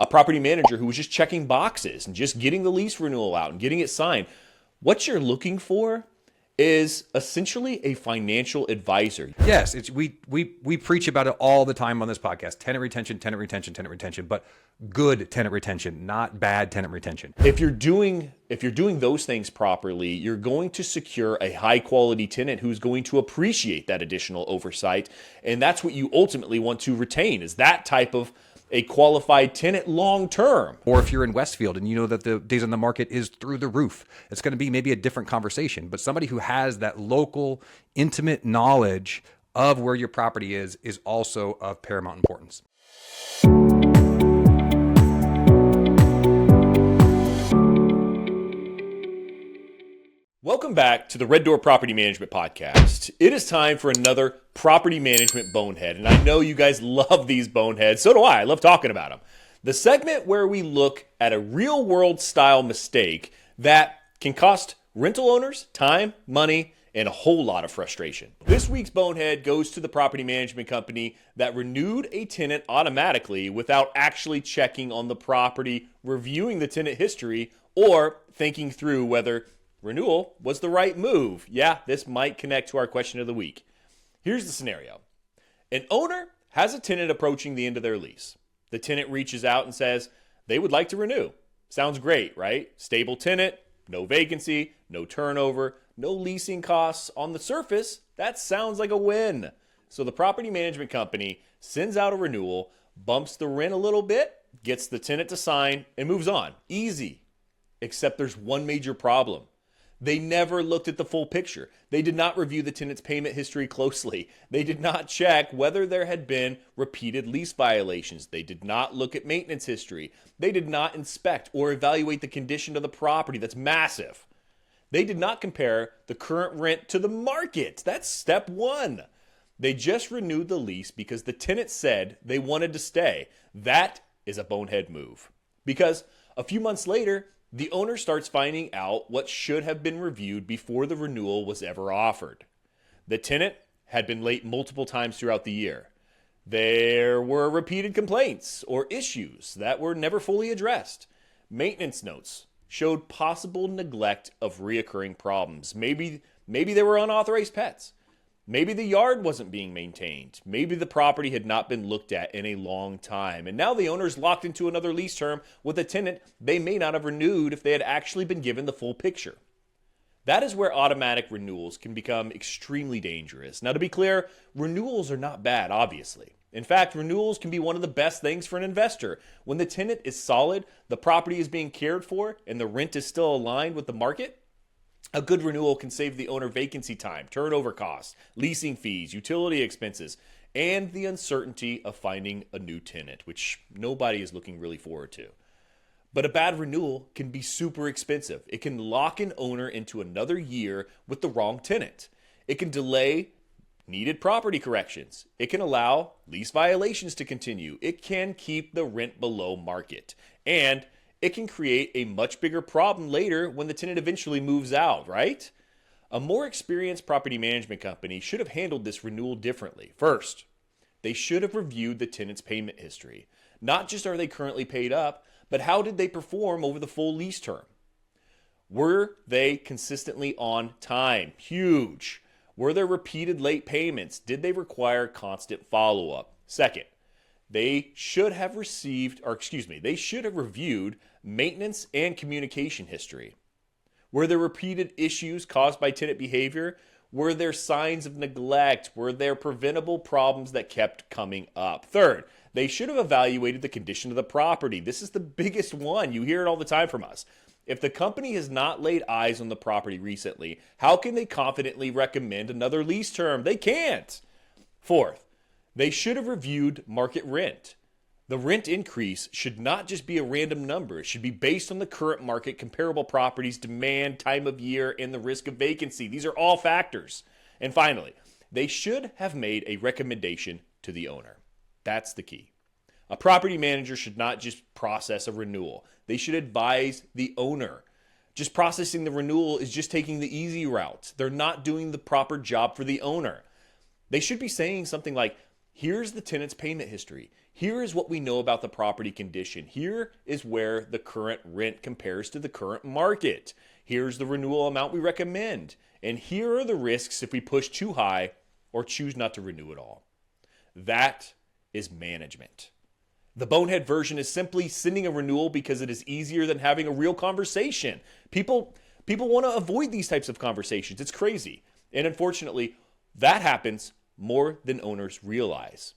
a property manager who was just checking boxes and just getting the lease renewal out and getting it signed. What you're looking for is essentially a financial advisor. Yes, we preach about it all the time on this podcast. Tenant retention, but good tenant retention, not bad tenant retention. If you're doing those things properly, you're going to secure a high quality tenant who's going to appreciate that additional oversight, and that's what you ultimately want to retain, is that type of a qualified tenant long term. Or if you're in Westfield and you know that the days on the market is through the roof, it's going to be maybe a different conversation. But somebody who has that local, intimate knowledge of where your property is also of paramount importance. Welcome back to the Red Door Property Management Podcast. It is time for another Property Management Bonehead, and I know you guys love these boneheads. So do I. I love talking about them. The segment where we look at a real-world style mistake that can cost rental owners time, money, and a whole lot of frustration. This week's bonehead goes to the property management company that renewed a tenant automatically without actually checking on the property, reviewing the tenant history, or thinking through whether renewal was the right move. Yeah, this might connect to our question of the week. Here's the scenario. An owner has a tenant approaching the end of their lease. The tenant reaches out and says they would like to renew. Sounds great, right? Stable tenant, no vacancy, no turnover, no leasing costs. On the surface, that sounds like a win. So the property management company sends out a renewal, bumps the rent a little bit, gets the tenant to sign, and moves on. Easy. Except there's one major problem. They never looked at the full picture. They did not review the tenant's payment history closely. They did not check whether there had been repeated lease violations. They did not look at maintenance history. They did not inspect or evaluate the condition of the property. That's massive. They did not compare the current rent to the market. That's step one. They just renewed the lease because the tenant said they wanted to stay. That is a bonehead move. Because a few months later, the owner starts finding out what should have been reviewed before the renewal was ever offered. The tenant had been late multiple times throughout the year. There were repeated complaints or issues that were never fully addressed. Maintenance notes showed possible neglect of reoccurring problems. Maybe there were unauthorized pets. Maybe the yard wasn't being maintained. Maybe the property had not been looked at in a long time. And now the owner's locked into another lease term with a tenant they may not have renewed if they had actually been given the full picture. That is where automatic renewals can become extremely dangerous. Now, to be clear, renewals are not bad, obviously. In fact, renewals can be one of the best things for an investor. When the tenant is solid, the property is being cared for, and the rent is still aligned with the market, a good renewal can save the owner vacancy time, turnover costs, leasing fees, utility expenses, and the uncertainty of finding a new tenant, which nobody is looking really forward to. But a bad renewal can be super expensive. It can lock an owner into another year with the wrong tenant. It can delay needed property corrections. It can allow lease violations to continue. It can keep the rent below market. And it can create a much bigger problem later when the tenant eventually moves out, right? A more experienced property management company should have handled this renewal differently. First, they should have reviewed the tenant's payment history. Not just are they currently paid up, but how did they perform over the full lease term? Were they consistently on time? Huge. Were there repeated late payments? Did they require constant follow-up? Second, they should have reviewed maintenance and communication history. Were there repeated issues caused by tenant behavior? Were there signs of neglect? Were there preventable problems that kept coming up? Third, they should have evaluated the condition of the property. This is the biggest one. You hear it all the time from us. If the company has not laid eyes on the property recently, how can they confidently recommend another lease term? They can't. Fourth, they should have reviewed market rent. The rent increase should not just be a random number. It should be based on the current market, comparable properties, demand, time of year, and the risk of vacancy. These are all factors. And finally, they should have made a recommendation to the owner. That's the key. A property manager should not just process a renewal. They should advise the owner. Just processing the renewal is just taking the easy route. They're not doing the proper job for the owner. They should be saying something like, here's the tenant's payment history. Here is what we know about the property condition. Here is where the current rent compares to the current market. Here's the renewal amount we recommend. And here are the risks if we push too high or choose not to renew at all. That is management. The bonehead version is simply sending a renewal because it is easier than having a real conversation. People want to avoid these types of conversations. It's crazy. And unfortunately, that happens more than owners realize.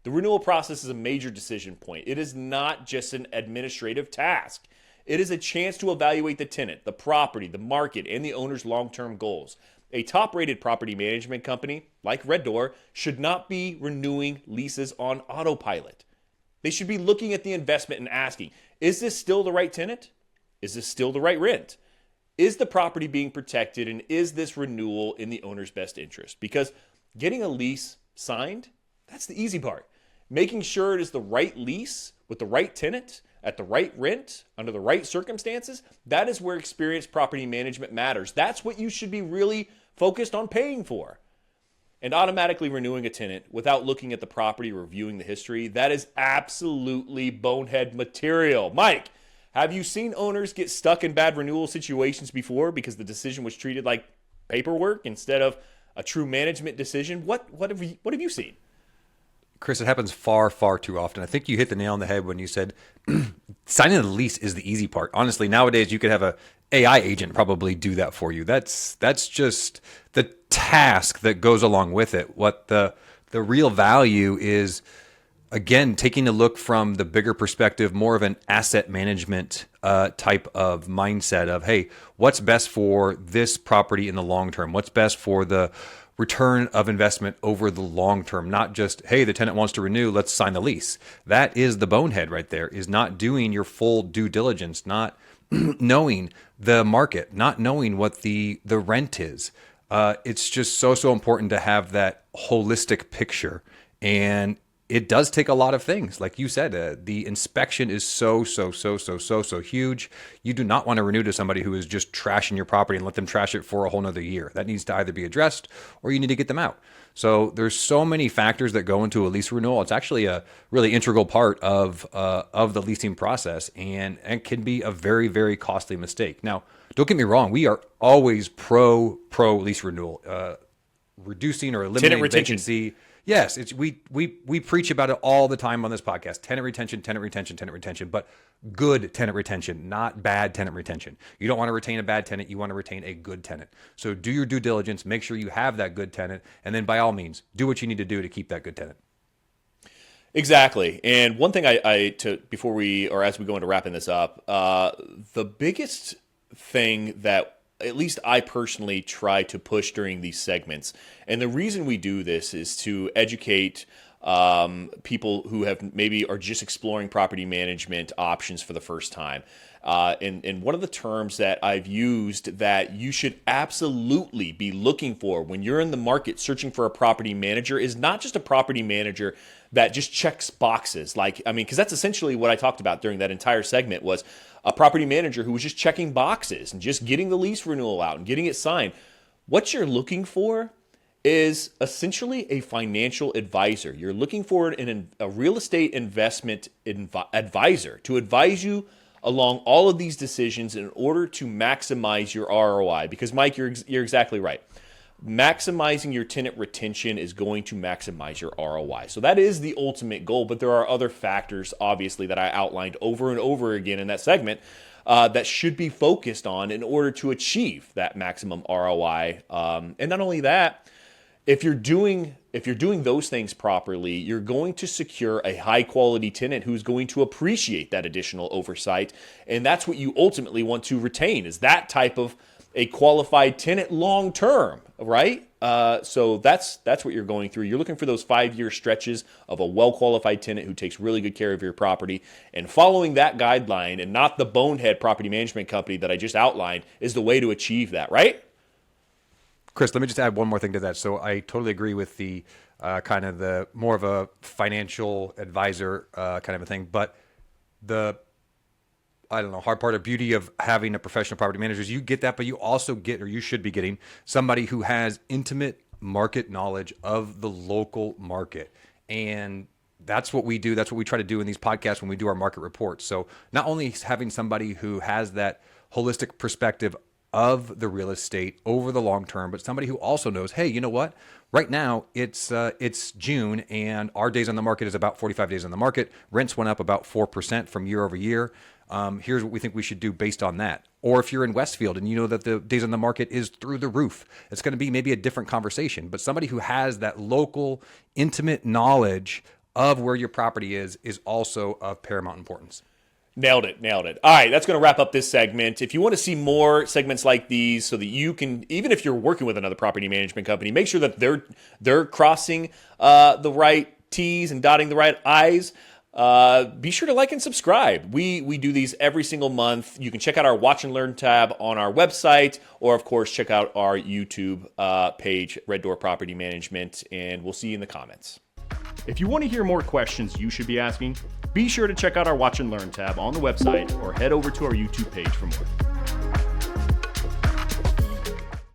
The renewal process is a major decision point. It is not just an administrative task. It is a chance to evaluate the tenant, the property, the market, and the owner's long-term goals. A top-rated property management company like Red Door should not be renewing leases on autopilot. They should be looking at the investment and asking, is this still the right tenant? Is this still the right rent? Is the property being protected, and is this renewal in the owner's best interest? Because getting a lease signed, that's the easy part. Making sure it is the right lease with the right tenant at the right rent under the right circumstances, that is where experienced property management matters. That's what you should be really focused on paying for. And automatically renewing a tenant without looking at the property, reviewing the history, that is absolutely bonehead material. Mike, have you seen owners get stuck in bad renewal situations before because the decision was treated like paperwork instead of a true management decision? What have you seen? Chris, it happens far, far too often. I think you hit the nail on the head when you said signing a lease is the easy part. Honestly, nowadays you could have a AI agent probably do that for you. That's just the task that goes along with it. What the real value is, again, taking a look from the bigger perspective, more of an asset management type of mindset of, hey, what's best for this property in the long term? What's best for the return of investment over the long term? Not just, hey, the tenant wants to renew, let's sign the lease. That is the bonehead right there, is not doing your full due diligence, not knowing the market, not knowing what the rent is. It's just so important to have that holistic picture. And it does take a lot of things. Like you said, the inspection is so huge. You do not want to renew to somebody who is just trashing your property and let them trash it for a whole nother year. That needs to either be addressed or you need to get them out. So there's so many factors that go into a lease renewal. It's actually a really integral part of the leasing process, and can be a very, very costly mistake. Now, don't get me wrong. We are always pro lease renewal, reducing or eliminating tenant retention. Vacancy. Yes, we preach about it all the time on this podcast. Tenant retention, but good tenant retention, not bad tenant retention. You don't want to retain a bad tenant. You want to retain a good tenant. So do your due diligence, make sure you have that good tenant, and then by all means, do what you need to do to keep that good tenant. Exactly. And one thing before we, or as we go into wrapping this up, the biggest thing that at least I personally try to push during these segments, and the reason we do this is to educate people who are just exploring property management options for the first time. And one of the terms that I've used that you should absolutely be looking for when you're in the market searching for a property manager is not just a property manager that just checks boxes. Because that's essentially what I talked about during that entire segment was a property manager who was just checking boxes and just getting the lease renewal out and getting it signed. What you're looking for is essentially a financial advisor. You're looking for a real estate investment advisor to advise you along all of these decisions in order to maximize your ROI. Because Mike, you're exactly right. Maximizing your tenant retention is going to maximize your ROI. So that is the ultimate goal, but there are other factors, obviously, that I outlined over and over again in that segment that should be focused on in order to achieve that maximum ROI. And not only that, if you're doing those things properly, you're going to secure a high quality tenant who's going to appreciate that additional oversight. And that's what you ultimately want to retain, is that type of a qualified tenant long term, right? So that's what you're going through. You're looking for those 5-year stretches of a well-qualified tenant who takes really good care of your property. And following that guideline, and not the bonehead property management company that I just outlined, is the way to achieve that, right? Chris, let me just add one more thing to that. So I totally agree with the kind of the more of a financial advisor kind of a thing. But hard part of beauty of having a professional property manager is you get that, but you also get, or you should be getting, somebody who has intimate market knowledge of the local market. And that's what we do. That's what we try to do in these podcasts when we do our market reports. So not only having somebody who has that holistic perspective of the real estate over the long term, but somebody who also knows, hey, you know what? Right now it's June and our days on the market is about 45 days on the market. Rents went up about 4% from year over year. Here's what we think we should do based on that. Or if you're in Westfield and you know that the days on the market is through the roof, it's going to be maybe a different conversation, but somebody who has that local, intimate knowledge of where your property is also of paramount importance. Nailed it. All right, that's going to wrap up this segment. If you want to see more segments like these so that you can, even if you're working with another property management company, make sure that they're crossing the right T's and dotting the right I's. Be sure to like and subscribe. We do these every single month. You can check out our Watch and Learn tab on our website, or of course, check out our YouTube page, Red Door Property Management, and we'll see you in the comments. If you want to hear more questions you should be asking, be sure to check out our Watch and Learn tab on the website or head over to our YouTube page for more.